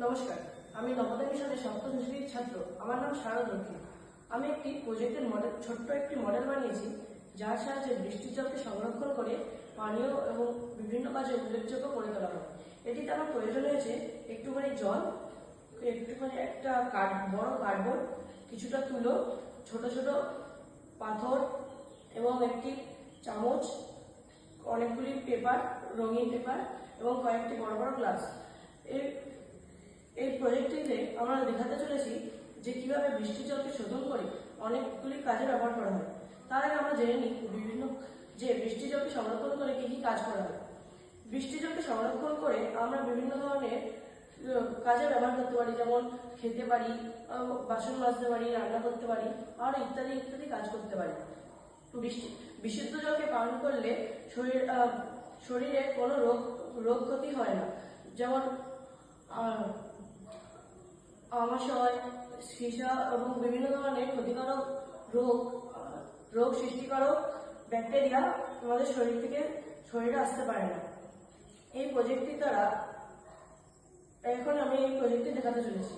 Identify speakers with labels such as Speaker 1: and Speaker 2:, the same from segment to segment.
Speaker 1: নমস্কার, আমি নবোদয় মিশনের সপ্তম শ্রেণীর ছাত্র। আমার নাম শারদ লক্ষ্মী। আমি একটি প্রজেক্টের ছোট্ট একটি মডেল বানিয়েছি, যার সাহায্যে বৃষ্টির জলকে সংরক্ষণ করে পানীয় এবং বিভিন্ন কাজে উল্লেখযোগ্য করে তোলা হয়। এটিতে আমার প্রয়োজন হয়েছে একটুখানি জল, একটুখানি একটা বড় কার্ডবোর্ড, কিছুটা তুলো, ছোট ছোট পাথর এবং একটি চামচ, অনেকগুলি পেপার, রঙিন পেপার এবং কয়েকটি বড় বড় গ্লাস। এই প্রজেক্টটিতে আমরা দেখাতে চলেছি যে কিভাবে বৃষ্টির জলকে শোধন করে অনেকগুলি কাজে ব্যবহার করা হয়। তার আগে আমরা জেনে নিই বৃষ্টির জলকে সংরক্ষণ করে কি কি কাজ করা হয়। বৃষ্টির জলকে সংরক্ষণ করে আমরা বিভিন্ন ধরনের কাজে ব্যবহার করতে পারি, যেমন খেতে পারি, বাসন মাজতে পারি, রান্না করতে পারি, আর ইত্যাদি ইত্যাদি কাজ করতে পারি। বিশুদ্ধ জলকে পান করলে শরীরে কোনো রোগ ক্ষতি হয় না, যেমন আমাশয়, সীসা এবং বিভিন্ন ধরনের ক্ষতিকারক রোগ সৃষ্টিকারক ব্যাকটেরিয়া আমাদের শরীরে আসতে পারে না। এই প্রজেক্টটির দ্বারা এখন আমি এই প্রজেক্টটি দেখাতে চলেছি।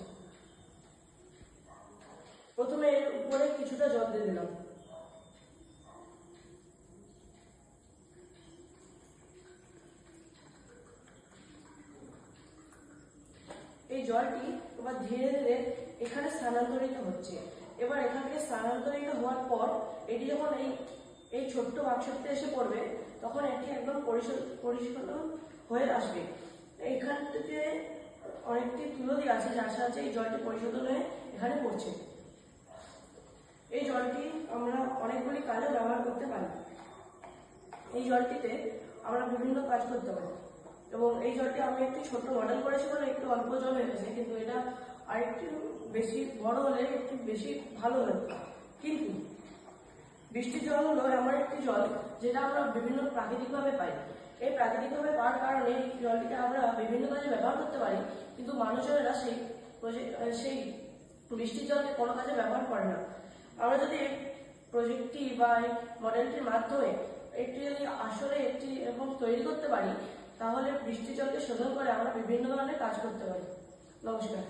Speaker 1: প্রথমে এর উপরে কিছুটা জল দিয়ে দিলাম। এই জলটি এবার ধীরে ধীরে এখানে স্থানান্তরিত হচ্ছে। এবার এখান থেকে স্থানান্তরিত হওয়ার পর এটি যখন এই ছোট্ট বাক্সতে এসে পড়বে, তখন এটি একদম পরিশোধন হয়ে আসবে। এখান থেকে অনেকটি তুলো দিয়ে আছে, যার সাহায্যে এই জলটি পরিশোধন হয়ে এখানে পড়ছে। এই জলটি আমরা অনেকগুলি কাজে ব্যবহার করতে পারি। এই জলটিতে আমরা বিভিন্ন কাজ করতে পারি এবং এই জলটি আমি একটি ছোট মডেল করেছি বলে একটু অল্প জল হয়েছে, কিন্তু এটা আরেকটু বেশি বড় হলে একটু বেশি ভালো হতো। কিন্তু বৃষ্টির জল হলো এমন একটি জল যেটা আমরা বিভিন্ন প্রাকৃতিকভাবে পাই। এই প্রাকৃতিকভাবে পাওয়ার কারণে এই জলটিকে আমরা বিভিন্ন কাজে ব্যবহার করতে পারি, কিন্তু মানুষেরা সেই বৃষ্টির জলকে কোনো কাজে ব্যবহার করে না। আমরা যদি এই প্রজেক্টটি বা এই মডেলটির মাধ্যমে একটি যদি আসলে একটি এরকম তৈরি করতে পারি, তাহলে বৃষ্টির জলকে শোধন করে আমরা বিভিন্ন ধরনের কাজ করতে পারি। নমস্কার।